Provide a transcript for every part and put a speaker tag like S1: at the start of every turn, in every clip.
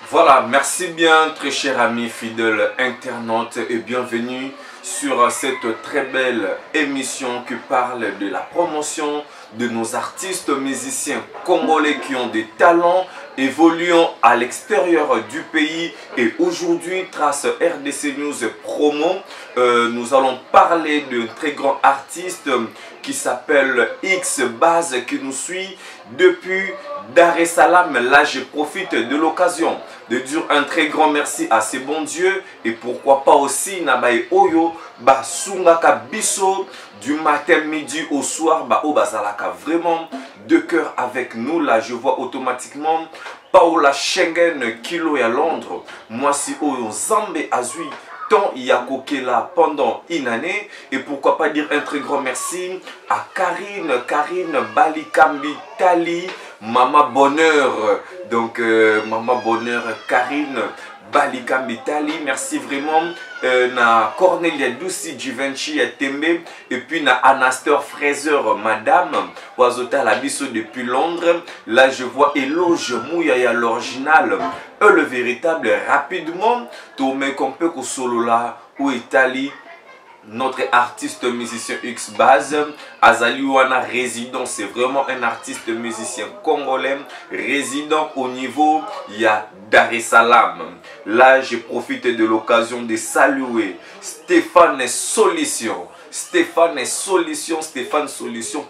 S1: Voilà, merci bien très chers amis fidèles internautes et bienvenue sur cette très belle émission qui parle de la promotion de nos artistes musiciens congolais qui ont des talents évoluant à l'extérieur du pays. Et aujourd'hui, grâce RDC News Promo, nous allons parler d'un très grand artiste qui s'appelle X-Baz, qui nous suit depuis Dar es Salaam. Là, je profite de l'occasion de dire un très grand merci à ce bon Dieu et pourquoi pas aussi Nabaye Oyo Basungaka Biso du matin, midi au soir, Bazalaka vraiment de cœur avec nous. Là, je vois automatiquement Paola Schengen Kilo à Londres. Moi, si Oyo Zambe Azui. Tant Yakokela pendant une année. Et pourquoi pas dire un très grand merci à Karine Balikambi Tali, Maman Bonheur. Donc Maman Bonheur Karine Balikambi Tali, merci vraiment. Na Cornelia Douci Givenchy Tembe et puis na Anastasia Fraser Madame Wazota Labiso depuis Londres. Là je vois Eloge Mouyaya l'original le véritable rapidement Tomé Kompe Solo là ou Italie. Notre artiste musicien X-Baz Azaliwana résident, c'est vraiment un artiste musicien congolais résident au niveau Dar es Salaam. Là, je profite de l'occasion de saluer Stéphane Solution. Stéphane Solution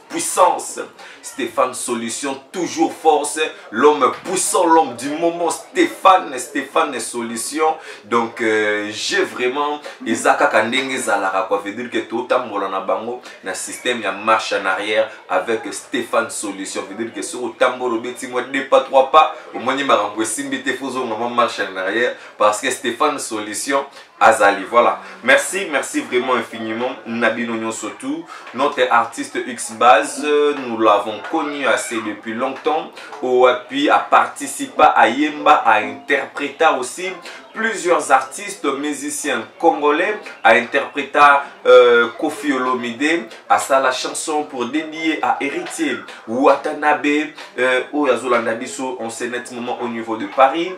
S1: puissance. Stéphane Solution toujours force. L'homme puissant, l'homme du moment. Stéphane Solution. Donc j'ai vraiment Isaka Kandenge Zalara quoi veut dire que tout na bango na système ya marche en arrière avec Stéphane Solution veut dire que sur tambolo beti moi 2 pas 3 pas au moins ni marambo simbité fozo maman marche en arrière parce que Stéphane Solution Azali. Voilà, merci vraiment infiniment Nabino surtout notre artiste X-Baz. Nous l'avons connu assez depuis longtemps. Puis a participé à Yemba, a interprété aussi plusieurs artistes musiciens congolais, a interprété Kofi Olomide, à ça la chanson pour dédier à Héritier Watanabe au Yazolanda Biso, on sait nettement au niveau de Paris.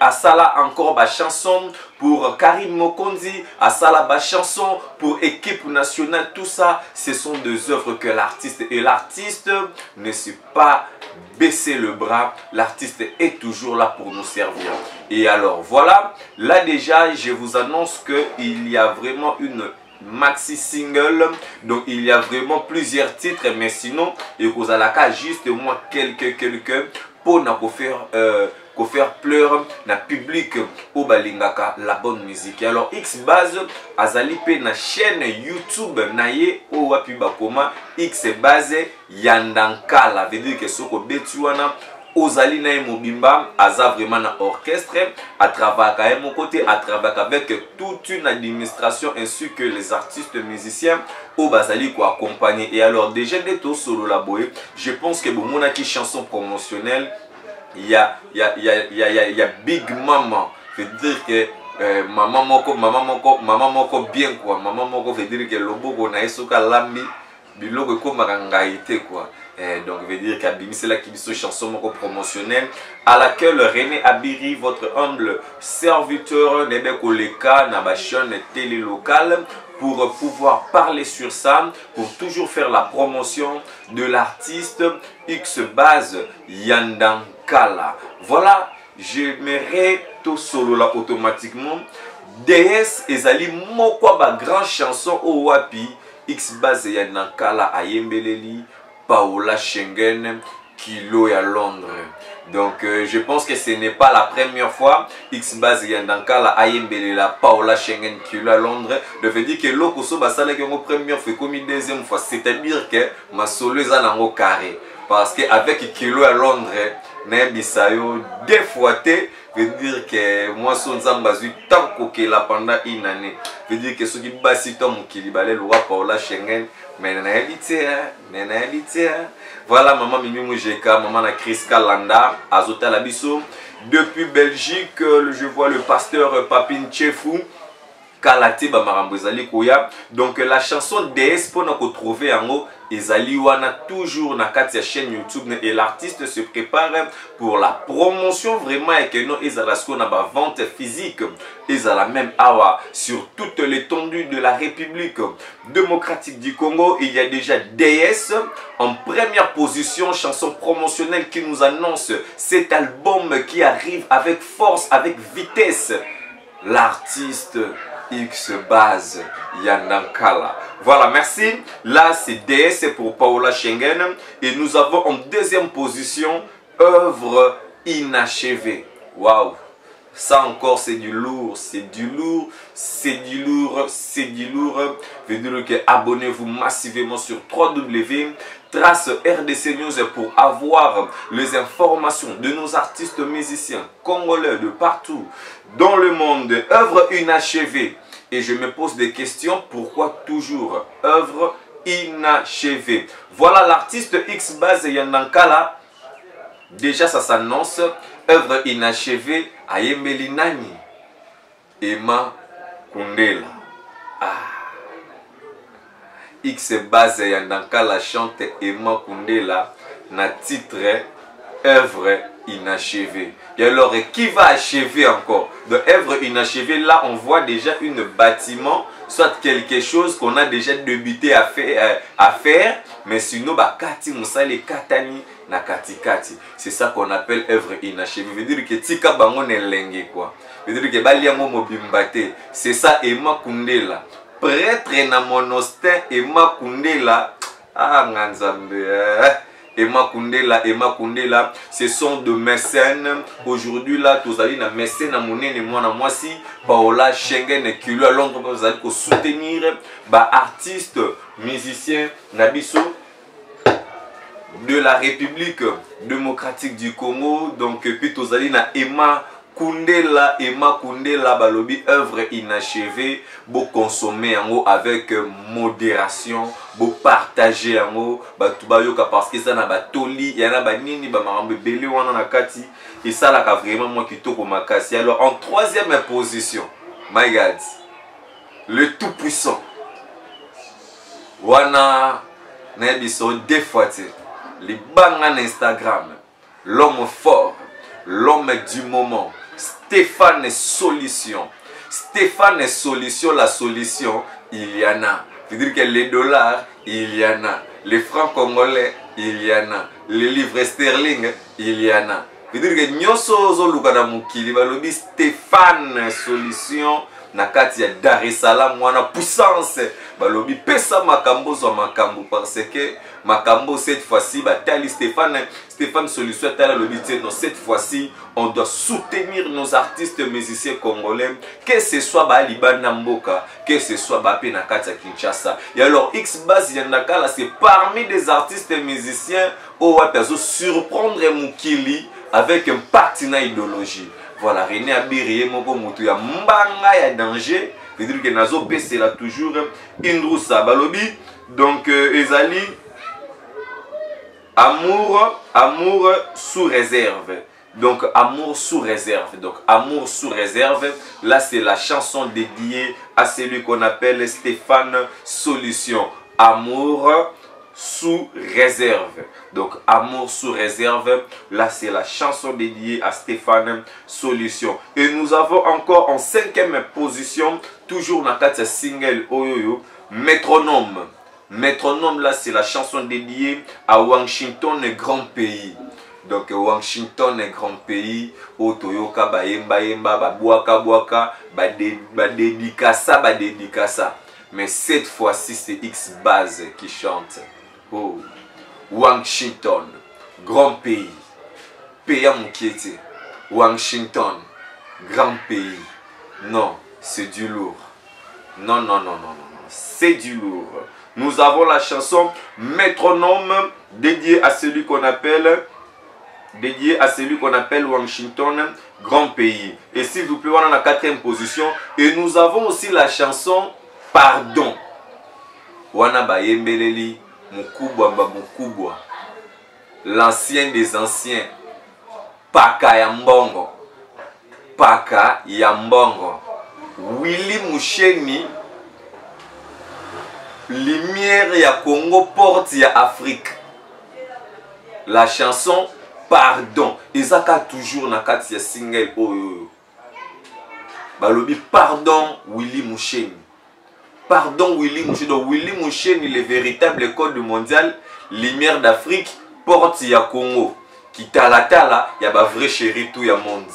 S1: À ça là encore la chanson pour Karim Mokonzi, à ça là la chanson pour équipe nationale. Tout ça, ce sont des œuvres que l'artiste et l'artiste ne s'est pas baisser le bras, l'artiste est toujours là pour nous servir. Et alors voilà, là déjà je vous annonce qu'il y a vraiment une maxi single, donc il y a vraiment plusieurs titres, mais sinon et vous allez juste moi quelques pour nous faire pleurer na public au balingaka la bonne musique. Alors X-Baz azali pe na chaîne YouTube naye o wapi bakoma X-Baz Yandankala veut dire que soko betuana ozali na mobimba aza vraiment na orchestre à travers quand mon côté à travers avec toute une administration ainsi que les artistes musiciens au bazali quoi accompagner. Et alors déjà des to solo la boy, je pense que bon mon qui chanson promotionnelle il y a Big Mama, veut dire que maman moko bien quoi, maman moko veut dire que lobo na esoka lambi biloko ko makangaité quoi. Donc veut dire qu'Abimi c'est là qui dit chanson moko promotionnelle à laquelle René Abiri, votre humble serviteur nebe koleka na ba chaîne télé locale pour pouvoir parler sur ça, pour toujours faire la promotion de l'artiste X-Baz Yandankala. Voilà, j'aimerais tout solo là automatiquement. DS ezali mokwa ba grand chanson au wapi X-Baz Yandankala ayembeleli Paola Schengen Kilo à Londres. Donc je pense que ce n'est pas la première fois X-Baz Yandankala ayembele la Paola Schengen Kilo à Londres. Je veux dire que l'autre so basala que mon première fois comme une deuxième fois, c'est-à-dire que ma solo est en carré parce que avec Kilo à Londres na bisayo deux fois té veut dire que moi son zambazu tant que la pendant une année veut dire que ce qui basi tom kilibale le roi Paola Schengen mais nana habité. Voilà maman Mimi Moujeka, maman na Chris Kalanda Azota Labiso depuis Belgique. Je vois le pasteur Papine Chefou Kalate ba marambo ezali koya. Donc la chanson DS pour nous retrouver en haut ezali wana toujours na kati ya chaîne YouTube et l'artiste se prépare pour la promotion vraiment et que non ezala ce qu'on a ba vente physique ezala même awa sur toute l'étendue de la République démocratique du Congo. Il y a déjà DS en première position, chanson promotionnelle qui nous annonce cet album qui arrive avec force, avec vitesse. L'artiste X Base Yandankala. Voilà, merci. Là, c'est DS pour Paola Schengen. Et nous avons en deuxième position œuvre inachevée. Waouh! Ça encore, c'est du lourd, c'est du lourd, c'est du lourd, c'est du lourd. Veut dire que abonnez-vous massivement sur www.trace RDC News pour avoir les informations de nos artistes musiciens congolais de partout dans le monde. Œuvre inachevée. Et je me pose des questions, pourquoi toujours œuvre inachevée? Voilà l'artiste X Base Yandankala. Déjà, ça s'annonce. Œuvre inachevée à Yemelinani. Emma Kundela. X Base Yandankala chante Emma Kundela na titre œuvre inachevée. Et alors, qui va achever encore? De œuvre inachevée, là, on voit déjà un bâtiment, soit quelque chose qu'on a déjà débuté à faire, mais sinon, bah, Kati Moussale Katani na Kati. C'est ça qu'on appelle œuvre inachevée. Veut dire que Tika Bangon est lengue, quoi. Veut dire que Baliango Mobimbate. C'est ça, Emma Kundela. Prêtre na monastin, Emma Kundela. Ah, Nganzambe. Emma Kundela, ce sont de mécènes. Aujourd'hui, là, tous allez na mécène à mon et moi, moi si, Paola Schengen et qui lui à Londres, vous allez soutenir, bah, artistes, musiciens, Nabiso, de la République démocratique du Congo. Donc, puis tous allez na Emma Kundela, balobi œuvre inachevée, beau consommer en haut avec modération, beau partager en haut, bah tout ba yoka parce que ça na ba toli, y en a ba nini ba marambe belé wana na kati, et ça là vraiment moi qui toko makasi. Alors en troisième position, my God, le tout puissant, wana na biso deux fois les bangs Instagram, l'homme fort, l'homme du moment. Stéphane Solution. Stéphane Solution, la solution, il y en a. C'est-à-dire que les dollars, il y en a. Les francs congolais, il y en a. Les livres sterling, il y en a. C'est-à-dire que nyoso zolukana mukili balobi Stéphane Solution na kati ya Dar es Salaam wana puissance balobi pesa makambo zo makambo parce que makambo cette fois-ci batali Stéphane Solution tala lobi non cette fois-ci on doit soutenir nos artistes musiciens congolais que ce soit ba Libana Mboka que ce soit ba pe na kati ya Kinshasa. Et alors X Base Yandankala c'est parmi des artistes musiciens au watazo surprendre Mukili avec un partenaire idéologie. Voilà, René Abiri moko mutu ya mbanga ya danger, veut dire que nazo baisser là toujours Indrousa balobi. Donc ezali amour sous réserve. Donc amour sous réserve. Donc amour sous réserve, là c'est la chanson dédiée à celui qu'on appelle Stéphane Solution. Amour sous réserve. Donc amour sous réserve, là c'est la chanson dédiée à Stéphane Solution. Et nous avons encore en cinquième position, toujours dans la single Oyoyo, Métronome. Métronome, là c'est la chanson dédiée à Washington, grand pays. Donc Washington, grand pays, Otoyoka, Bayemba, Babuaka, Dédicassa. Mais cette fois-ci c'est X Base qui chante. Oh, Washington, grand pays, pays à Moukiete, Washington, grand pays. Non, c'est du lourd. Non, c'est du lourd. Nous avons la chanson Métronome dédiée à celui qu'on appelle Washington, grand pays. Et s'il vous plaît, on est en la quatrième position. Et nous avons aussi la chanson Pardon. Wana Bayembeleli. Mukubwa, l'ancien des anciens, Paka Yambongo, Willy Moucheni, lumière ya Congo, porte ya Afrique. La chanson Pardon. Ezaka toujours na kati ya single oyo. Balobi pardon Willy Moucheni. Pardon Willy Moucheni. Donc Willy Moucheni, le véritable code mondial, lumière d'Afrique, porte ya Congo. Qui talatala, ya ba vrai chéri tout ya monde.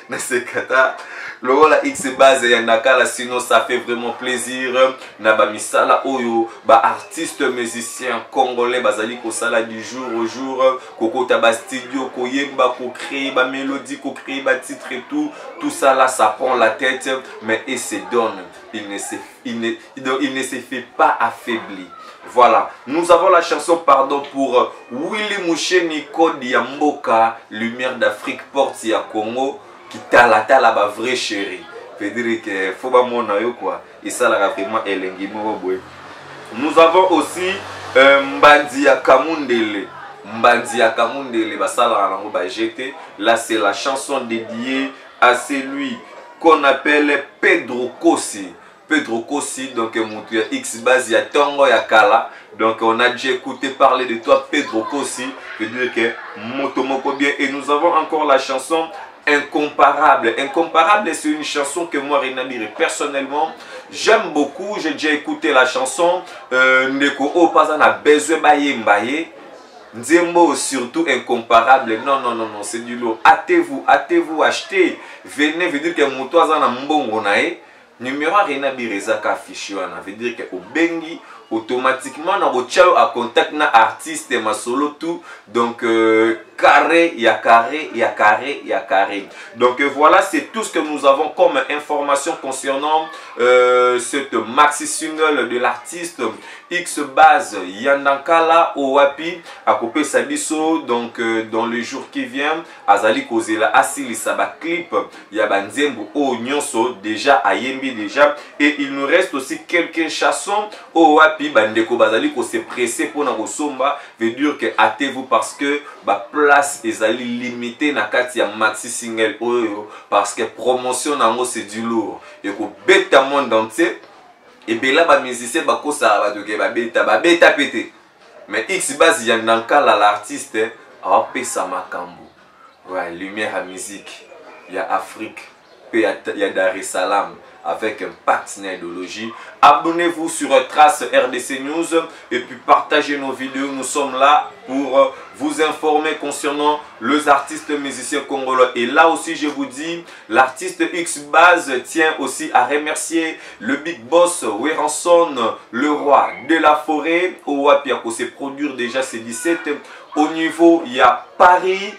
S1: Nasekata lola X base ya nakala, sinon ça fait vraiment plaisir na ba misala oyo ba artiste musicien congolais bazali ko sala du jour au jour, kokota ba studio ko yemba ko créer ba mélodie, ko créer ba titre et tout ça là ça prend la tête, mais il se donne, il ne se fait pas affaibli. Voilà, nous avons la chanson Pardon pour Willy Moucheni, code ya mboka, lumière d'Afrique, porte ya Congo, qui talatala ba vrai chéri. Fait dire que faut pas mon ayo quoi. Et ça la vraiment elengi moko. Nous avons aussi Mbandi ya Kamundele. Mbandi ya Kamundele basala nango ba jeté. Là c'est la chanson dédiée à celui qu'on appelle Pedro Kossi. Pedro Kossi, donc Moutou X base ya Tongo ya Kala. Donc on a déjà écouté parler de toi Pedro Kossi. Je veux dire que Motomoko bien. Et nous avons encore la chanson Incomparable. Incomparable, c'est une chanson que moi Renabire personnellement j'aime beaucoup. J'ai déjà écouté la chanson. Ndeko Opaza na besoin baye mbaye. Nzembo surtout Incomparable. Non, non, non, non, c'est du lourd. Hâtez-vous, achetez. Venez, veut dire que Moutoaza na mbongo nae. Numéro Renabire zaka affiché wana. Veut dire que au bengi automatiquement na bochao à contact na artiste ma solo tout. Donc carré, il y a carré, il y a carré, il y a carré. Donc voilà, c'est tout ce que nous avons comme information concernant cette maxi single de l'artiste X Base Yandankala Owapi à Kopé Sabiso. Donc dans les jours qui viennent, Azali Kozela Asili Saba clip Yabanzembo O Nyonso déjà à Yembi déjà. Et il nous reste aussi quelques chansons Owapi Bandeko Bazali ko se pressé pour na somba. Veut dire que hâtez-vous parce que ba place ezali limité na kati ya maxi single oyo parce que promotion nango c'est du lourd et ko beta monde entier et bela ba musicien ba ko sa ba doke ba beta pété mais X Base Yandankala l'artiste a pesa makambo ouais lumière à musique il y a Afrique puis il y a Dar es Salaam avec un partenaire idéologie. Abonnez-vous sur Trace RDC News et puis partagez nos vidéos. Nous sommes là pour vous informer concernant les artistes musiciens congolais. Et là aussi, je vous dis, l'artiste X Base tient aussi à remercier le big boss Weranson, le roi de la forêt. Owapi a se produire déjà ces 17. Au niveau, il y a Paris,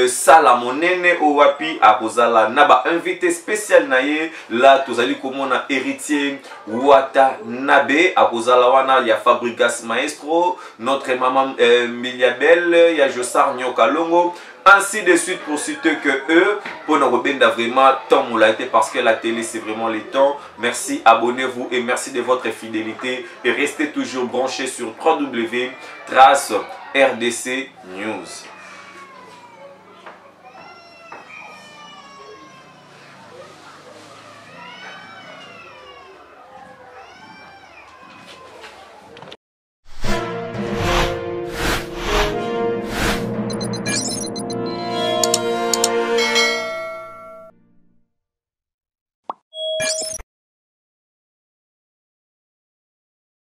S1: Salamonene, Owapi, à Kozala, Naba, invité spécial naye, là, Tozali Komona, héritier, Wata Nabe, à Kozala Wana, il y a Fabrigas Maestro, notre maman Miliabel, il y a Jossar Nyokalongo, ainsi de suite pour citer que eux, pour nous rebendir vraiment tant moulaité parce que la télé c'est vraiment les temps. Merci, abonnez-vous et merci de votre fidélité et restez toujours branchés sur www.trace RDC News.